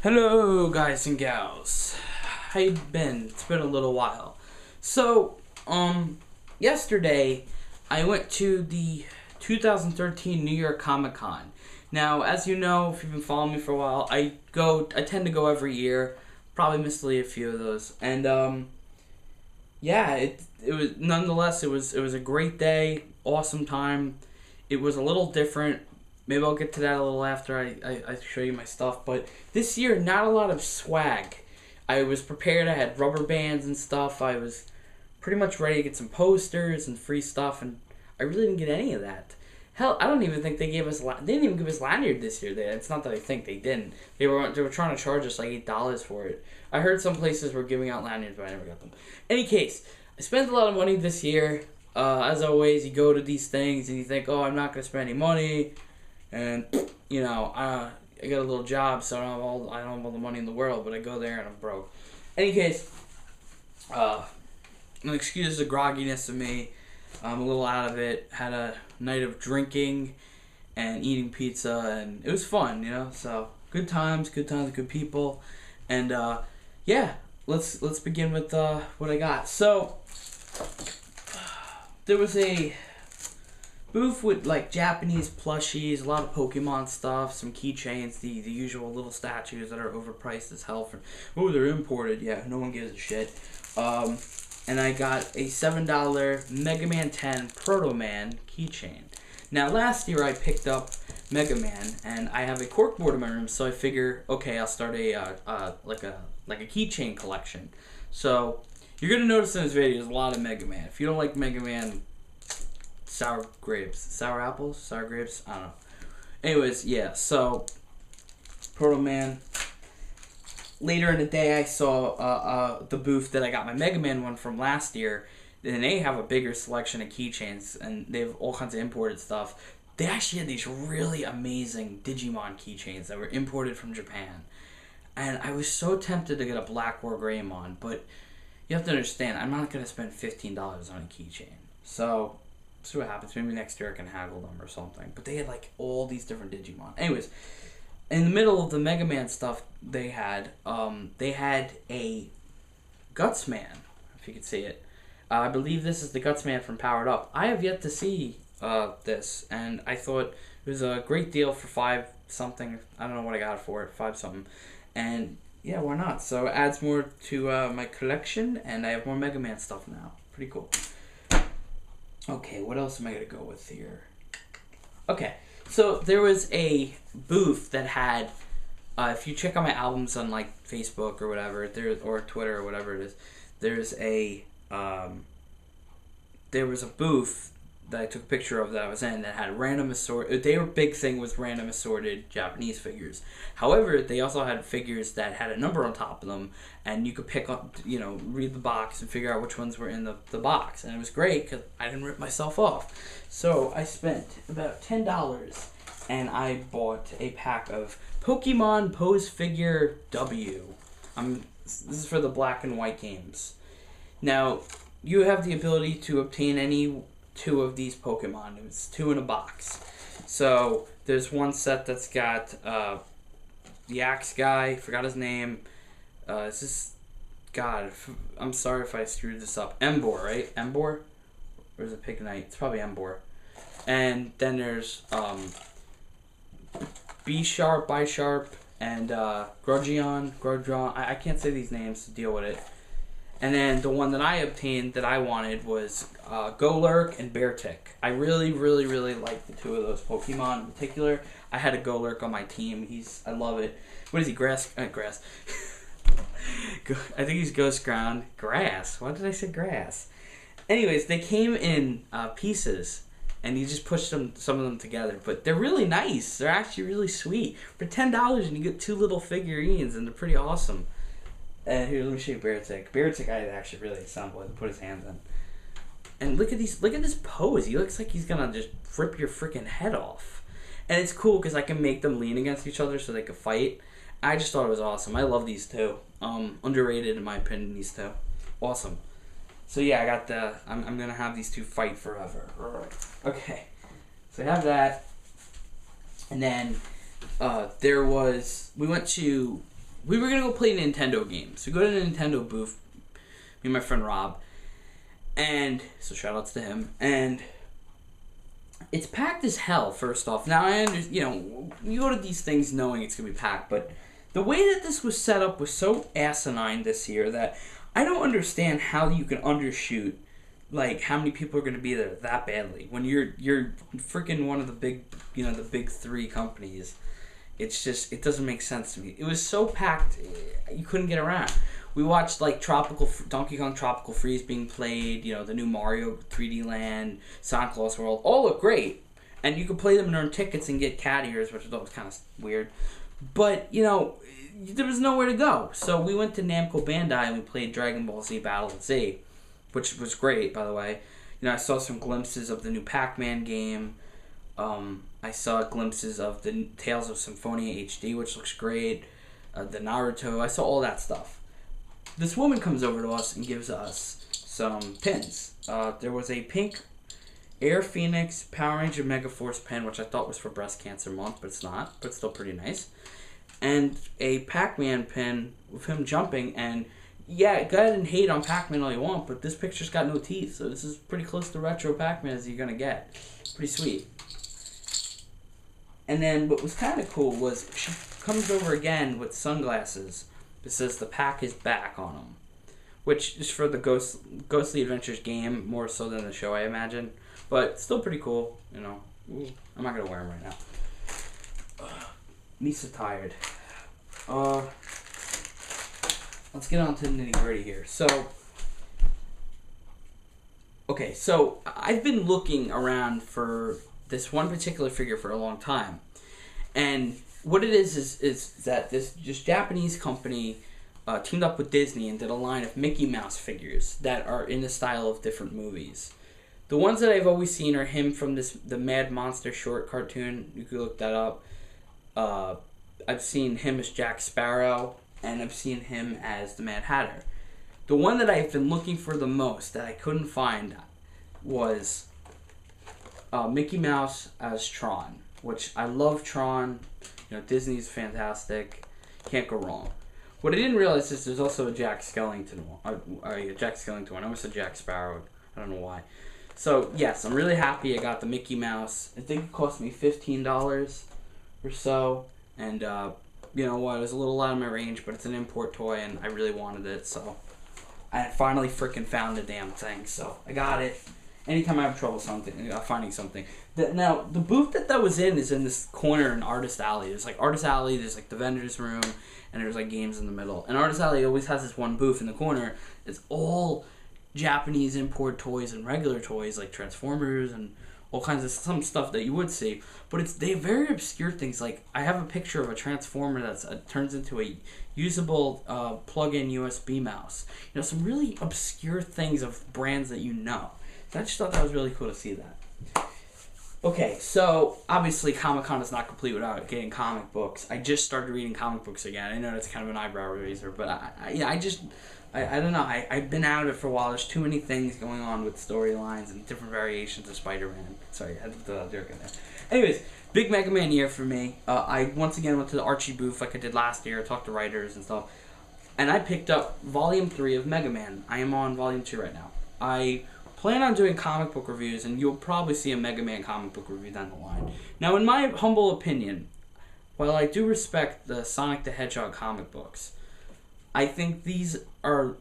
Hello, guys and gals. How you been? It's been a little while. So, yesterday I went to the 2013 New York Comic Con. Now, as you know, if you've been following me for a while, I tend to go every year. Probably missed a few of those, and yeah, it was nonetheless it was a great day, awesome time. It was a little different. Maybe I'll get to that a little after I show you my stuff. But this year, not a lot of swag. I was prepared. I had rubber bands and stuff. I was pretty much ready to get some posters and free stuff, and I really didn't get any of that. Hell, I don't even think they gave us. They didn't even give us lanyard this year. It's not that I think they didn't. They were trying to charge us like $8 for it. I heard some places were giving out lanyards, but I never got them. Any case, I spent a lot of money this year. As always, you go to these things and you think, oh, I'm not going to spend any money. And, you know, I got a little job, so I don't have all the money in the world, but I go there and I'm broke. Any case, excuse the grogginess of me. I'm a little out of it. Had a night of drinking and eating pizza, and it was fun, you know. So good times, good people, and yeah. Let's begin with what I got. So there was a booth with like Japanese plushies, a lot of Pokemon stuff, some keychains, the usual little statues that are overpriced as hell for, oh, they're imported. Yeah, no one gives a shit. And I got a $7 Mega Man 10 Proto Man keychain. Now last year I picked up Mega Man, and I have a corkboard in my room, so I figure, okay, I'll start a like a keychain collection. So you're gonna notice in this video there's a lot of Mega Man. If you don't like Mega Man, sour grapes, I don't know. Anyways, yeah, so Proto Man. Later in the day, I saw the booth that I got my Mega Man one from last year, and they have a bigger selection of keychains, and they have all kinds of imported stuff. They actually had these really amazing Digimon keychains that were imported from Japan, and I was so tempted to get a Black War Greymon, but you have to understand, I'm not going to spend $15 on a keychain. So see what happens. Maybe next year I can haggle them or something. But they had like all these different Digimon. Anyways, in the middle of the Mega Man stuff, they had a Guts Man, if you could see it. I believe this is the Guts Man from Powered Up. I have yet to see this, and I thought it was a great deal for $5 something. I don't know what I got for it, $5 something. And yeah, why not? So it adds more to my collection, and I have more Mega Man stuff now. Pretty cool. Okay, what else am I going to go with here? Okay, so there was a booth that had, if you check out my albums on like Facebook or whatever, or Twitter or whatever it is, there was a booth that I took a picture of that I was in that had random assorted. Their big thing was random assorted Japanese figures. However, they also had figures that had a number on top of them, and you could pick up, read the box and figure out which ones were in the box. And it was great because I didn't rip myself off. So I spent about $10, and I bought a pack of Pokemon Pose Figure W. This is for the black and white games. Now, you have the ability to obtain any 2 of these Pokemon. It's 2 in a box. So there's one set that's got the Axe guy. Forgot his name. Is this? God, I'm sorry if I screwed this up. Embor, right? Embor, or is it Pignite? It's probably Embor. And then there's B-Sharp, Bisharp, and Grudgeon. I can't say these names to deal with it. And then the one that I obtained that I wanted was Golurk and Beartick. I really, really, really like the 2 of those Pokemon in particular. I had a Golurk on my team. I love it. What is he? Grass. I think he's Ghost Ground. Grass. Why did I say grass? Anyways, they came in pieces, and you just push some of them together. But they're really nice. They're actually really sweet. For $10, and you get 2 little figurines, and they're pretty awesome. And here, let me show you Beartick. Beartick, I actually really assembled to put his hands in. And look at this pose. He looks like he's gonna just rip your freaking head off. And it's cool because I can make them lean against each other so they can fight. I just thought it was awesome. I love these 2. Underrated in my opinion, these 2. Awesome. So yeah, I got I'm gonna have these 2 fight forever. Okay. So I have that. And then we went to we were going to go play Nintendo games. We go to the Nintendo booth, me and my friend Rob, and so shout outs to him, and it's packed as hell, first off. Now, I understand, you go to these things knowing it's going to be packed, but the way that this was set up was so asinine this year that I don't understand how you can undershoot, like, how many people are going to be there that badly. When you're freaking one of the big, the big three companies. It's just, it doesn't make sense to me. It was so packed, you couldn't get around. We watched, like, Donkey Kong Tropical Freeze being played, the new Mario 3D Land, Sonic Lost World, all look great. And you could play them and earn tickets and get cat ears, which I thought was kind of weird. But, there was nowhere to go. So we went to Namco Bandai and we played Dragon Ball Z Battle at Z, which was great, by the way. I saw some glimpses of the new Pac-Man game. I saw glimpses of the Tales of Symphonia HD, which looks great. The Naruto. I saw all that stuff. This woman comes over to us and gives us some pins. There was a pink Air Phoenix Power Ranger Megaforce pin, which I thought was for Breast Cancer Month, but it's not. But still pretty nice. And a Pac-Man pin with him jumping. And yeah, go ahead and hate on Pac-Man all you want, but this picture's got no teeth, so this is pretty close to retro Pac-Man as you're gonna get. Pretty sweet. And then what was kind of cool was she comes over again with sunglasses. It says the pack is back on them, which is for the Ghostly Adventures game more so than the show, I imagine. But still pretty cool, Ooh, I'm not gonna wear them right now. Me so tired. Let's get on to the nitty gritty here. So I've been looking around for this one particular figure for a long time. And what it is that this Japanese company teamed up with Disney and did a line of Mickey Mouse figures that are in the style of different movies. The ones that I've always seen are him from the Mad Monster short cartoon. You could look that up. I've seen him as Jack Sparrow, and I've seen him as the Mad Hatter. The one that I've been looking for the most that I couldn't find was Mickey Mouse as Tron, which I love Tron. Disney's fantastic. Can't go wrong. What I didn't realize is there's also a Jack Skellington one. A Jack Skellington one. I almost said Jack Sparrow. I don't know why. So, yes, I'm really happy I got the Mickey Mouse. I think it cost me $15 or so. And, you know what, it was a little out of my range, but it's an import toy, and I really wanted it, so I finally freaking found the damn thing, so I got it. Anytime I have trouble finding something. Now, the booth that was in is in this corner in Artist Alley. There's, like, Artist Alley, there's, like, the vendor's room, and there's, like, games in the middle. And Artist Alley always has this one booth in the corner. It's all Japanese import toys and regular toys, like Transformers and all kinds of some stuff that you would see, but they have very obscure things. Like, I have a picture of a Transformer that turns into a usable plug-in USB mouse. Some really obscure things of brands that So I just thought that was really cool to see that. Okay, so obviously Comic-Con is not complete without getting comic books. I just started reading comic books again. I know that's kind of an eyebrow raiser, but I don't know. I've been out of it for a while. There's too many things going on with storylines and different variations of Spider-Man. Sorry, I had to throw that joke in there. Anyways, big Mega Man year for me. I once again went to the Archie booth like I did last year. Talked to writers and stuff. And I picked up Volume 3 of Mega Man. I am on Volume 2 right now. I plan on doing comic book reviews, and you'll probably see a Mega Man comic book review down the line. Now, in my humble opinion, while I do respect the Sonic the Hedgehog comic books, I think these are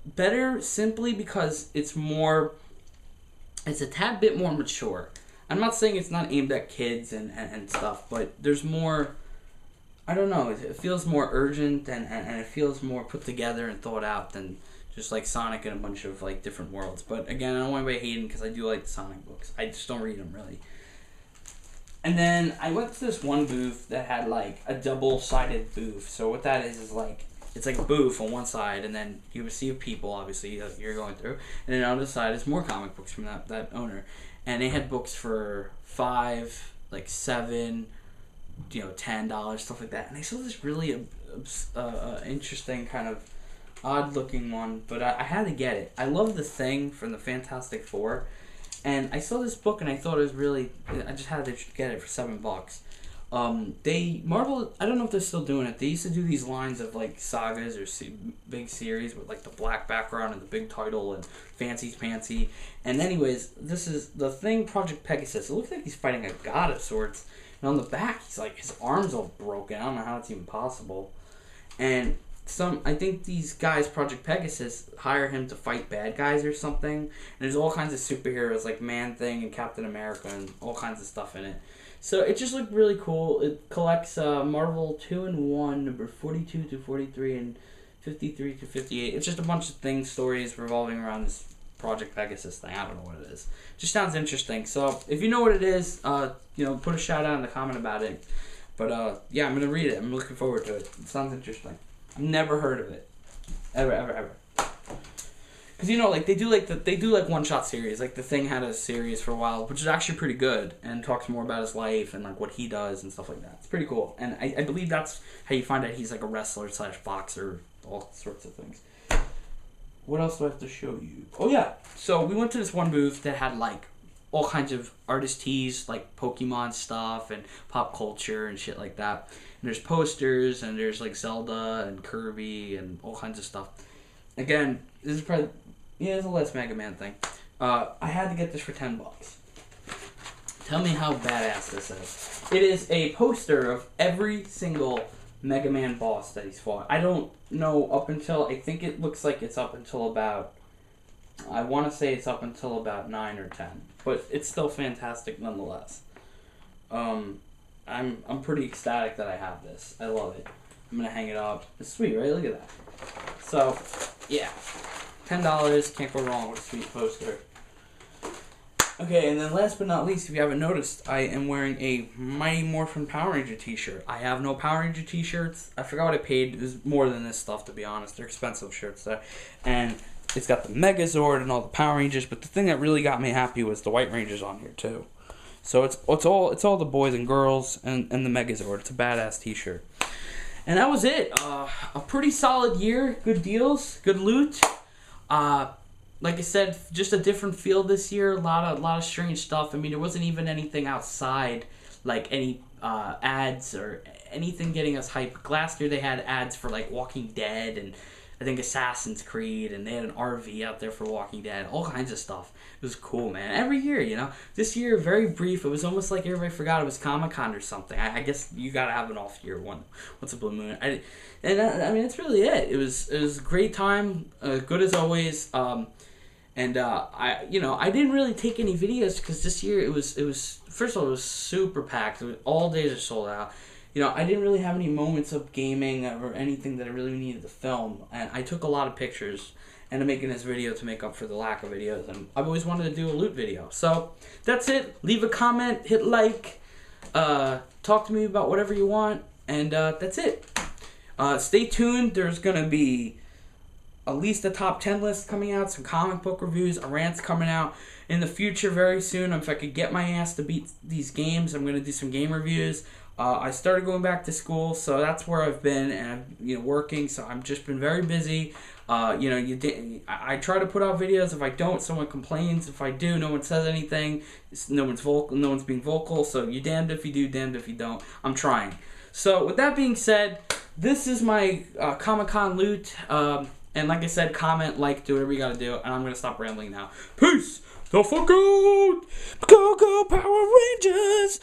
better simply because it's a tad bit more mature. I'm not saying it's not aimed at kids and stuff, but there's more, I don't know, it feels more urgent and it feels more put together and thought out than just like Sonic and a bunch of like different worlds. But again, I don't want anybody hating because I do like the Sonic books. I just don't read them really. And then I went to this one booth that had like a double-sided booth. So what that is like, it's like a booth on one side, and then you receive people, obviously, you're going through. And then on the other side is more comic books from that owner. And they had books for $5, like $7, $10, stuff like that. And I saw this really interesting kind of odd-looking one, but I had to get it. I love the Thing from the Fantastic Four. And I saw this book, and I thought it was really, I just had to get it for $7. Marvel, I don't know if they're still doing it. They used to do these lines of like sagas or big series with like the black background and the big title and fancy pantsy. And anyways, this is the thing, Project Pegasus. It looks like he's fighting a god of sorts. And on the back, he's like, his arm's all broken. I don't know how it's even possible. And I think these guys, Project Pegasus, hire him to fight bad guys or something. And there's all kinds of superheroes like Man-Thing and Captain America and all kinds of stuff in it. So it just looked really cool. It collects Marvel 2-in-1, number 42 to 43 and 53 to 58. It's just a bunch of things, stories revolving around this Project Pegasus thing. I don't know what it is. Just sounds interesting. So if you know what it is, put a shout out in the comment about it. But yeah, I'm gonna read it. I'm looking forward to it. It sounds interesting. I've never heard of it, ever. Because like they do one shot series. Like The Thing had a series for a while, which is actually pretty good and talks more about his life and like what he does and stuff like that. It's pretty cool, and I believe that's how you find out he's like a wrestler / boxer, all sorts of things. What else do I have to show you? Oh yeah, so we went to this one booth that had like all kinds of artist tees, like Pokemon stuff and pop culture and shit like that. And there's posters and there's like Zelda and Kirby and all kinds of stuff. Again, this is probably it's the last Mega Man thing. I had to get this for $10. Tell me how badass this is. It is a poster of every single Mega Man boss that he's fought. I don't know I think it looks like it's up until about, I want to say it's up until about 9 or 10. But it's still fantastic nonetheless. I'm pretty ecstatic that I have this. I love it. I'm going to hang it up. It's sweet, right? Look at that. So, yeah. $10, can't go wrong with a sweet poster. Okay, and then last but not least, if you haven't noticed, I am wearing a Mighty Morphin Power Ranger t-shirt. I have no Power Ranger t-shirts. I forgot what I paid. It was more than this stuff, to be honest. They're expensive shirts there. And it's got the Megazord and all the Power Rangers, but the thing that really got me happy was the White Rangers on here too. So it's all the boys and girls and the Megazord. It's a badass t-shirt. And that was it. A pretty solid year. Good deals, good loot. Like I said, just a different feel this year. A lot of strange stuff. I mean, there wasn't even anything outside, like any ads or anything getting us hyped. Last year they had ads for like Walking Dead and I think Assassin's Creed, and they had an RV out there for Walking Dead. All kinds of stuff. It was cool, man. Every year, This year, very brief. It was almost like everybody forgot it was Comic-Con or something. I guess you gotta have an off year once a blue moon. I mean, that's really it. It was a great time. Good as always. I didn't really take any videos because this year it was first of all, it was super packed. All days are sold out. I didn't really have any moments of gaming or anything that I really needed to film, and I took a lot of pictures and I'm making this video to make up for the lack of videos, and I've always wanted to do a loot video. So that's it. Leave a comment, hit like, talk to me about whatever you want, and that's it. Stay tuned. There's gonna be at least a top 10 list coming out, some comic book reviews, a rant's coming out in the future very soon. If I could get my ass to beat these games, I'm going to do some game reviews. I started going back to school, so that's where I've been, and I'm working, so I've just been very busy. I try to put out videos. If I don't, someone complains. If I do, no one says anything. No one's being vocal, so you're damned if you do, damned if you don't. I'm trying. So with that being said, this is my Comic-Con loot. And like I said, comment, like, do whatever you gotta do, and I'm gonna stop rambling now. Peace the fuck out! Go, go, Power Rangers!